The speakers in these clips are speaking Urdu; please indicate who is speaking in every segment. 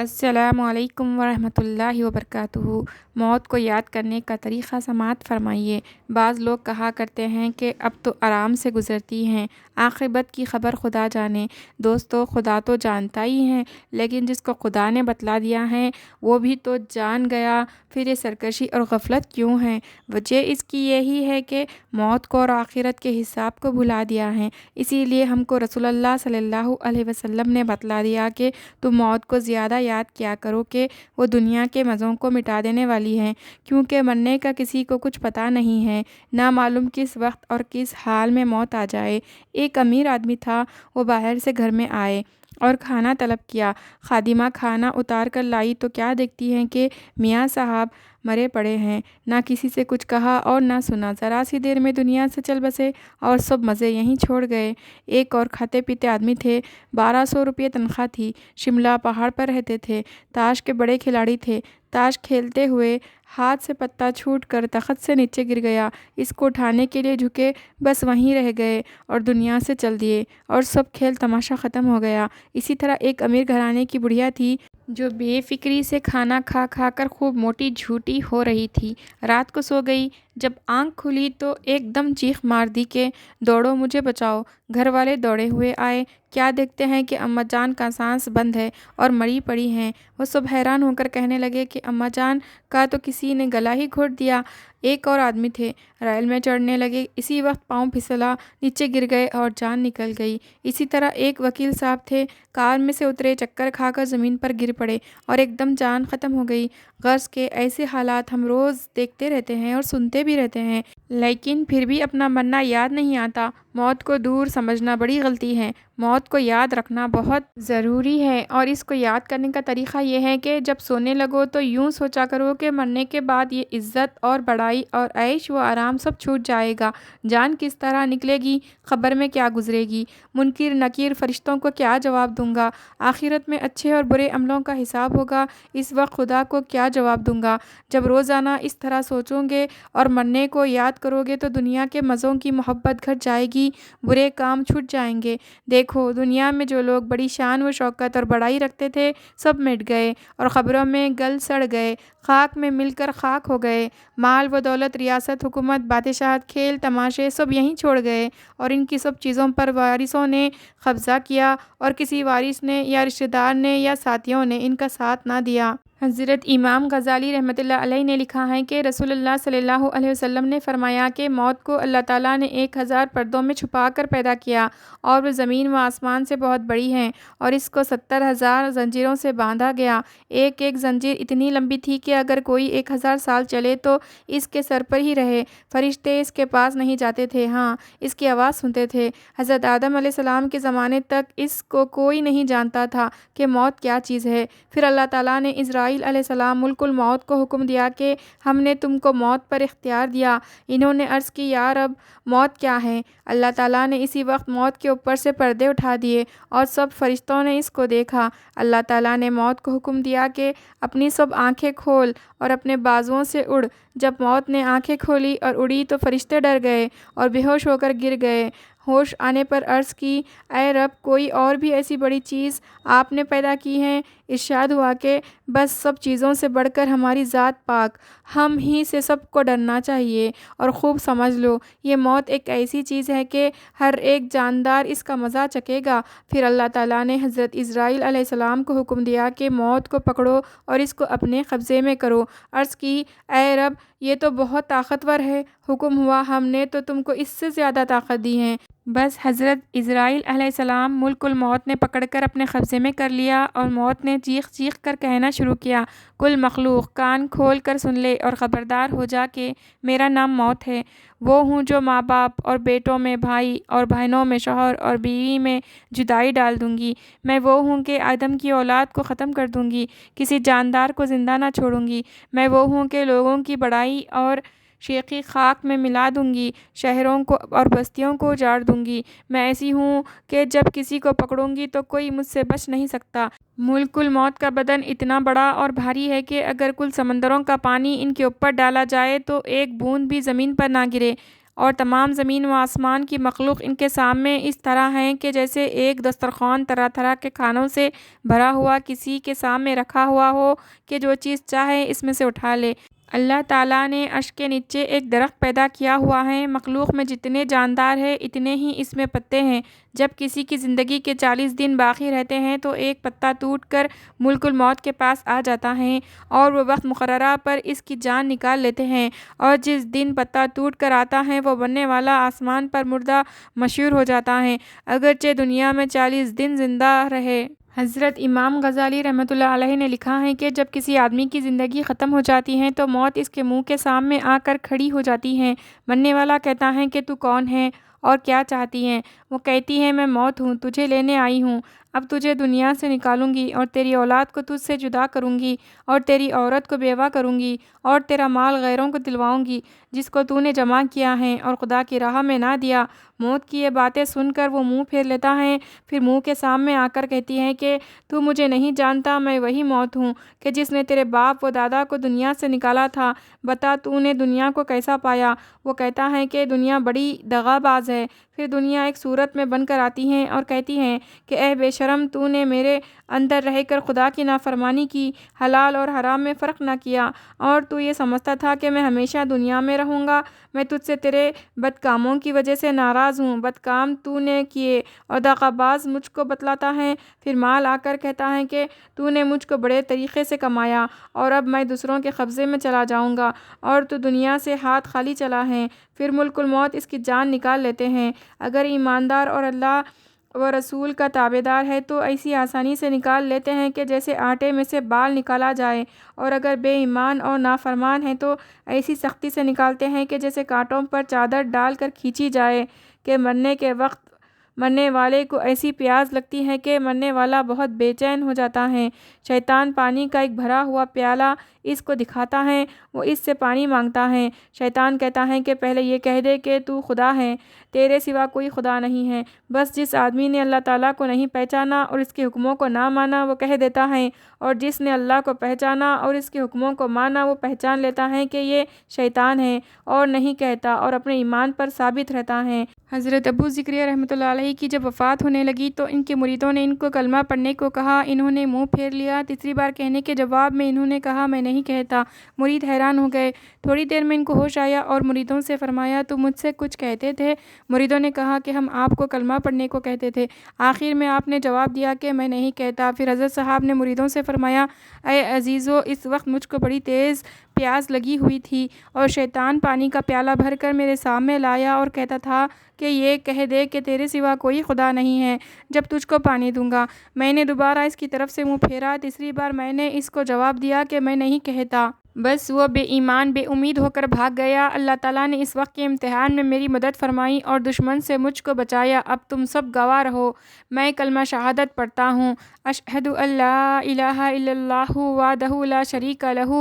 Speaker 1: السلام علیکم ورحمۃ اللہ وبرکاتہ۔ موت کو یاد کرنے کا طریقہ سماعت فرمائیے۔ بعض لوگ کہا کرتے ہیں کہ اب تو آرام سے گزرتی ہیں، عاقبت کی خبر خدا جانے۔ دوستو، خدا تو جانتا ہی ہے، لیکن جس کو خدا نے بتلا دیا ہے وہ بھی تو جان گیا، پھر یہ سرکشی اور غفلت کیوں ہے؟ وجہ اس کی یہی ہے کہ موت کو اور آخرت کے حساب کو بھلا دیا ہے۔ اسی لیے ہم کو رسول اللہ صلی اللہ علیہ وسلم نے بتلا دیا کہ تم موت کو زیادہ یاد کیا کرو کہ وہ دنیا کے مزوں کو مٹا دینے والی ہے، کیونکہ مرنے کا کسی کو کچھ پتہ نہیں ہے، نہ معلوم کس وقت اور کس حال میں موت آ جائے۔ ایک امیر آدمی تھا، وہ باہر سے گھر میں آئے اور کھانا طلب کیا۔ خادمہ کھانا اتار کر لائی تو کیا دیکھتی ہیں کہ میاں صاحب مرے پڑے ہیں۔ نہ کسی سے کچھ کہا اور نہ سنا، ذرا سی دیر میں دنیا سے چل بسے اور سب مزے یہیں چھوڑ گئے۔ ایک اور کھاتے پیتے آدمی تھے، 1200 روپے تنخواہ تھی، شملہ پہاڑ پر رہتے تھے، تاش کے بڑے کھلاڑی تھے۔ تاش کھیلتے ہوئے ہاتھ سے پتا چھوٹ کر تخت سے نیچے گر گیا، اس کو اٹھانے کے لیے جھکے، بس وہیں رہ گئے اور دنیا سے چل دیے، اور سب کھیل تماشا ختم ہو گیا۔ اسی طرح ایک امیر گھرانے کی بڑھیا تھی جو بے فکری سے کھانا کھا کھا کر خوب موٹی جھوٹی ہو رہی تھی۔ رات کو سو گئی، جب آنکھ کھلی تو ایک دم چیخ مار دی کہ دوڑو مجھے بچاؤ۔ گھر والے دوڑے ہوئے آئے، کیا دیکھتے ہیں کہ اماں جان کا سانس بند ہے اور مری پڑی ہیں۔ وہ سب حیران ہو کر کہنے لگے کہ اماں جان کا تو کسی نے گلا ہی گھونٹ دیا۔ ایک اور آدمی تھے، ریل میں چڑھنے لگے، اسی وقت پاؤں پھسلا، نیچے گر گئے اور جان نکل گئی۔ اسی طرح ایک وکیل صاحب تھے، کار میں سے اترے، چکر کھا کر زمین پر گر پڑے اور ایک دم جان ختم ہو گئی۔ غرض کے ایسے حالات ہم روز دیکھتے رہتے ہیں اور سنتے بھی رہتے ہیں، لیکن پھر بھی اپنا مرنا یاد نہیں آتا۔ موت کو دور سمجھنا بڑی غلطی ہے۔ موت کو یاد رکھنا بہت ضروری ہے، اور اس کو یاد کرنے کا طریقہ یہ ہے کہ جب سونے لگو تو یوں سوچا کرو کہ مرنے کے بعد یہ عزت اور بڑائی اور عیش و آرام سب چھوٹ جائے گا۔ جان کس طرح نکلے گی، قبر میں کیا گزرے گی، منکر نکیر فرشتوں کو کیا جواب دوں گا، آخرت میں اچھے اور برے عملوں کا حساب ہوگا، اس وقت خدا کو کیا جواب دوں گا۔ جب روزانہ اس طرح سوچو گے اور مرنے کو یاد کرو گے تو دنیا کے مزوں کی محبت گھٹ جائے گی، برے کام چھوٹ جائیں گے۔ دیکھو، دنیا میں جو لوگ بڑی شان و شوکت اور بڑائی رکھتے تھے، سب مٹ گئے اور قبروں میں گل سڑ گئے، خاک میں مل کر خاک ہو گئے۔ مال و دولت، ریاست، حکومت، بادشاہت، کھیل تماشے سب یہیں چھوڑ گئے، اور ان کی سب چیزوں پر وارثوں نے قبضہ کیا، اور کسی وارث نے یا رشتہ دار نے یا ساتھیوں نے ان کا ساتھ نہ دیا۔ حضرت امام غزالی رحمۃ اللہ علیہ نے لکھا ہے کہ رسول اللہ صلی اللہ علیہ وسلم نے فرمایا کہ موت کو اللہ تعالیٰ نے 1000 پردوں میں چھپا کر پیدا کیا، اور وہ زمین و آسمان سے بہت بڑی ہے، اور اس کو 70,000 زنجیروں سے باندھا گیا۔ ایک ایک زنجیر اتنی لمبی تھی کہ اگر کوئی 1000 سال چلے تو اس کے سر پر ہی رہے۔ فرشتے اس کے پاس نہیں جاتے تھے، ہاں اس کی آواز سنتے تھے۔ حضرت آدم علیہ السلام کے زمانے تک اس کو کوئی نہیں جانتا تھا کہ موت کیا چیز ہے۔ پھر اللہ تعالیٰ نے اسرائیل علیہ السلام ملک الموت کو حکم دیا کہ ہم نے تم کو موت پر اختیار دیا۔ انہوں نے عرض کی، یا رب، موت کیا ہے؟ اللہ تعالیٰ نے اسی وقت موت کے اوپر سے پردے اٹھا دیے اور سب فرشتوں نے اس کو دیکھا۔ اللہ تعالیٰ نے موت کو حکم دیا کہ اپنی سب آنکھیں کھول اور اپنے بازوؤں سے اڑ۔ جب موت نے آنکھیں کھولی اور اڑی تو فرشتے ڈر گئے اور بے ہوش ہو کر گر گئے۔ ہوش آنے پر عرض کی، اے رب، کوئی اور بھی ایسی بڑی چیز آپ نے پیدا کی ہے؟ ارشاد ہوا کہ بس سب چیزوں سے بڑھ کر ہماری ذات پاک، ہم ہی سے سب کو ڈرنا چاہیے، اور خوب سمجھ لو یہ موت ایک ایسی چیز ہے کہ ہر ایک جاندار اس کا مزہ چکھے گا۔ پھر اللہ تعالیٰ نے حضرت اسرائیل علیہ السلام کو حکم دیا کہ موت کو پکڑو اور اس کو اپنے قبضے میں کرو۔ عرض کی، اے رب، یہ تو بہت طاقتور ہے۔ حکم ہوا، ہم نے تو تم کو اس سے زیادہ طاقت دی ہے۔ بس حضرت اسرائیل علیہ السلام ملک الموت نے پکڑ کر اپنے قبضے میں کر لیا، اور موت نے چیخ چیخ کر کہنا شروع کیا، کل مخلوق کان کھول کر سن لے اور خبردار ہو جا کہ میرا نام موت ہے۔ وہ ہوں جو ماں باپ اور بیٹوں میں بھائی اور بہنوں میں شوہر اور بیوی میں جدائی ڈال دوں گی۔ میں وہ ہوں کہ آدم کی اولاد کو ختم کر دوں گی، کسی جاندار کو زندہ نہ چھوڑوں گی۔ میں وہ ہوں کہ لوگوں کی بڑائی اور شیخی خاک میں ملا دوں گی، شہروں کو اور بستیوں کو اجاڑ دوں گی۔ میں ایسی ہوں کہ جب کسی کو پکڑوں گی تو کوئی مجھ سے بچ نہیں سکتا۔ ملک الموت کا بدن اتنا بڑا اور بھاری ہے کہ اگر کل سمندروں کا پانی ان کے اوپر ڈالا جائے تو ایک بوند بھی زمین پر نہ گرے۔ اور تمام زمین و آسمان کی مخلوق ان کے سامنے اس طرح ہیں کہ جیسے ایک دسترخوان طرح طرح کے کھانوں سے بھرا ہوا کسی کے سامنے رکھا ہوا ہو کہ جو چیز چاہے اس میں سے اٹھا لے۔ اللہ تعالیٰ نے عرش کے نیچے ایک درخت پیدا کیا ہوا ہے، مخلوق میں جتنے جاندار ہیں اتنے ہی اس میں پتے ہیں۔ جب کسی کی زندگی کے 40 دن باقی رہتے ہیں تو ایک پتا ٹوٹ کر ملک الموت کے پاس آ جاتا ہے اور وہ وقت مقررہ پر اس کی جان نکال لیتے ہیں، اور جس دن پتا ٹوٹ کر آتا ہے وہ بننے والا آسمان پر مردہ مشہور ہو جاتا ہے، اگرچہ دنیا میں 40 دن زندہ رہے۔ حضرت امام غزالی رحمۃ اللہ علیہ نے لکھا ہے کہ جب کسی آدمی کی زندگی ختم ہو جاتی ہے تو موت اس کے منہ کے سامنے آ کر کھڑی ہو جاتی ہے۔ مرنے والا کہتا ہے کہ تو کون ہے اور کیا چاہتی ہے؟ وہ کہتی ہے میں موت ہوں، تجھے لینے آئی ہوں، اب تجھے دنیا سے نکالوں گی اور تیری اولاد کو تجھ سے جدا کروں گی اور تیری عورت کو بیوہ کروں گی اور تیرا مال غیروں کو دلواؤں گی جس کو تو نے جمع کیا ہے اور خدا کی راہ میں نہ دیا۔ موت کی یہ باتیں سن کر وہ منہ پھیر لیتا ہے، پھر منہ کے سامنے آ کر کہتی ہے کہ تو مجھے نہیں جانتا، میں وہی موت ہوں کہ جس نے تیرے باپ و دادا کو دنیا سے نکالا تھا، بتا تو نے دنیا کو کیسا پایا؟ وہ کہتا ہے کہ دنیا بڑی دغا باز ہے۔ پھر دنیا ایک صورت میں بن کر آتی ہے اور کہتی ہے کہ اے بے شرم، تو نے میرے اندر رہ کر خدا کی نافرمانی کی، حلال اور حرام میں فرق نہ کیا، اور تو یہ سمجھتا تھا کہ میں ہمیشہ دنیا میں رہوں گا۔ میں تجھ سے تیرے بد کاموں کی وجہ سے ناراض ہوں، بد کام تو نے کیے اور دغا باز مجھ کو بتلاتا ہے۔ پھر مال آ کر کہتا ہے کہ تو نے مجھ کو بڑے طریقے سے کمایا اور اب میں دوسروں کے قبضے میں چلا جاؤں گا اور تو دنیا سے ہاتھ خالی چلا ہے۔ پھر ملک الموت اس کی جان نکال لیتے ہیں۔ اگر ایماندار اور اللہ و رسول کا تابعدار ہے تو ایسی آسانی سے نکال لیتے ہیں کہ جیسے آٹے میں سے بال نکالا جائے، اور اگر بے ایمان اور نافرمان ہے تو ایسی سختی سے نکالتے ہیں کہ جیسے کانٹوں پر چادر ڈال کر کھینچی جائے، کہ مرنے کے وقت مرنے والے کو ایسی پیاس لگتی ہے کہ مرنے والا بہت بے چین ہو جاتا ہے۔ شیطان پانی کا ایک بھرا ہوا پیالہ اس کو دکھاتا ہے، وہ اس سے پانی مانگتا ہے۔ شیطان کہتا ہے کہ پہلے یہ کہہ دے کہ تو خدا ہے، تیرے سوا کوئی خدا نہیں ہے۔ بس جس آدمی نے اللہ تعالیٰ کو نہیں پہچانا اور اس کے حکموں کو نہ مانا وہ کہہ دیتا ہے، اور جس نے اللہ کو پہچانا اور اس کے حکموں کو مانا وہ پہچان لیتا ہے کہ یہ شیطان ہے اور نہیں کہتا اور اپنے ایمان پر ثابت رہتا ہے۔ حضرت ابو زکریا رحمۃ اللہ علیہ کی جب وفات ہونے لگی تو ان کے مریدوں نے ان کو کلمہ پڑھنے کو کہا، انہوں نے منہ پھیر لیا۔ تیسری بار کہنے کے جواب میں انہوں نے کہا میں نہیں کہتا۔ مرید حیران ہو گئے۔ تھوڑی دیر میں ان کو ہوش آیا اور مریدوں سے فرمایا تم مجھ سے کچھ کہتے تھے؟ مریدوں نے کہا کہ ہم آپ کو کلمہ پڑھنے کو کہتے تھے۔ آخر میں آپ نے جواب دیا کہ میں نہیں کہتا۔ پھر حضرت صاحب نے مریدوں سے فرمایا اے عزیزو، اس وقت مجھ کو بڑی تیز پیاس لگی ہوئی تھی اور شیطان پانی کا پیالہ بھر کر میرے سامنے لایا اور کہتا تھا کہ یہ کہہ دے کہ تیرے سوا کوئی خدا نہیں ہے، جب تجھ کو پانی دوں گا۔ میں نے دوبارہ اس کی طرف سے منہ پھیرا۔ تیسری بار میں نے اس کو جواب دیا کہ میں نہیں کہتا۔ بس وہ بے ایمان بے امید ہو کر بھاگ گیا۔ اللہ تعالیٰ نے اس وقت کے امتحان میں میری مدد فرمائی اور دشمن سے مجھ کو بچایا۔ اب تم سب گواہ رہو، میں کلمہ شہادت پڑھتا ہوں، اشہد ان لا الہ الا اللہ وحدہ لا شریک لہ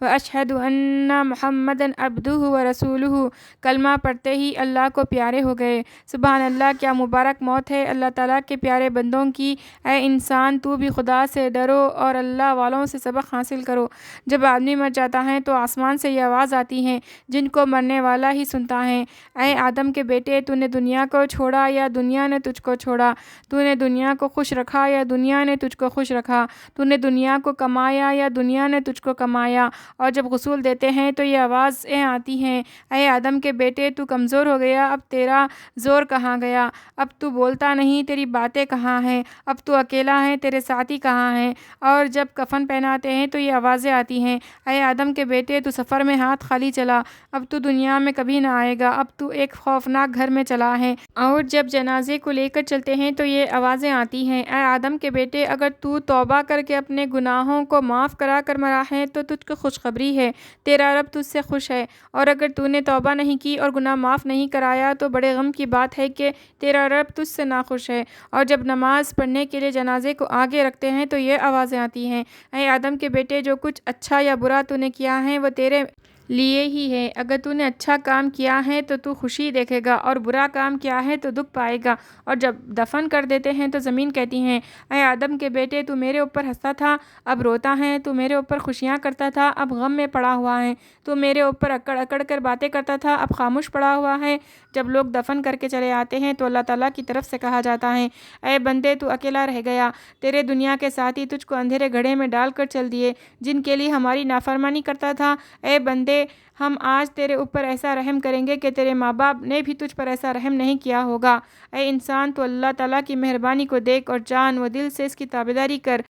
Speaker 1: واشہد ان محمدا عبدہ ورسولہ۔ کلمہ پڑھتے ہی اللہ کو پیارے ہو گئے۔ سبحان اللہ، کیا مبارک موت ہے اللہ تعالیٰ کے پیارے بندوں کی۔ اے انسان، تو بھی خدا سے ڈرو اور اللہ والوں سے سبق حاصل کرو۔ جب آدمی مر جاتا ہے تو آسمان سے یہ آواز آتی ہے جن کو مرنے والا ہی سنتا ہے، اے آدم کے بیٹے، تو نے دنیا کو چھوڑا یا دنیا نے تجھ کو چھوڑا؟ تو نے دنیا کو خوش رکھا یا دنیا نے تجھ کو خوش رکھا؟ تو نے دنیا کو کمایا یا دنیا نے تجھ کو کمایا؟ اور جب غسل دیتے ہیں تو یہ آوازیں آتی ہیں، اے آدم کے بیٹے، تو کمزور ہو گیا، اب تیرا زور کہاں گیا؟ اب تو بولتا نہیں، تیری باتیں کہاں ہیں؟ اب تو اکیلا ہے، تیرے ساتھی کہاں ہیں؟ اور جب کفن پہناتے ہیں تو یہ آوازیں آتی ہیں، اے آدم کے بیٹے، تو سفر میں ہاتھ خالی چلا، اب تو دنیا میں کبھی نہ آئے گا، اب تو ایک خوفناک گھر میں چلا ہے۔ اور جب جنازے کو لے کر چلتے ہیں تو یہ آوازیں آتی ہیں، اے آدم کے بیٹے، اگر تو توبہ کر کے اپنے گناہوں کو معاف کرا کر مرا ہے تو تجھ کو خوشخبری ہے، تیرا رب تجھ سے خوش ہے، اور اگر تو نے توبہ نہیں کی اور گناہ معاف نہیں کرایا تو بڑے غم کی بات ہے کہ تیرا رب تجھ سے ناخوش ہے۔ اور جب نماز پڑھنے کے لیے جنازے کو آگے رکھتے ہیں تو یہ آوازیں آتی ہیں، اے آدم کے بیٹے، جو کچھ اچھا یا برا تو نے کیا ہے وہ تیرے لیے ہی ہے۔ اگر تو نے اچھا کام کیا ہے تو تو خوشی دیکھے گا، اور برا کام کیا ہے تو دکھ پائے گا۔ اور جب دفن کر دیتے ہیں تو زمین کہتی ہے، اے آدم کے بیٹے، تو میرے اوپر ہنستا تھا، اب روتا ہے، تو میرے اوپر خوشیاں کرتا تھا، اب غم میں پڑا ہوا ہے، تو میرے اوپر اکڑ اکڑ کر باتیں کرتا تھا، اب خاموش پڑا ہوا ہے۔ جب لوگ دفن کر کے چلے آتے ہیں تو اللہ تعالیٰ کی طرف سے کہا جاتا ہے، اے بندے، تو اکیلا رہ گیا، تیرے دنیا کے ساتھی تجھ کو اندھیرے گڑھے میں ڈال کر چل دیے، جن کے لیے ہماری نافرمانی کرتا تھا۔ اے بندے، ہم آج تیرے اوپر ایسا رحم کریں گے کہ تیرے ماں باپ نے بھی تجھ پر ایسا رحم نہیں کیا ہوگا۔ اے انسان، تو اللہ تعالیٰ کی مہربانی کو دیکھ اور جان و دل سے اس کی تابعداری کر۔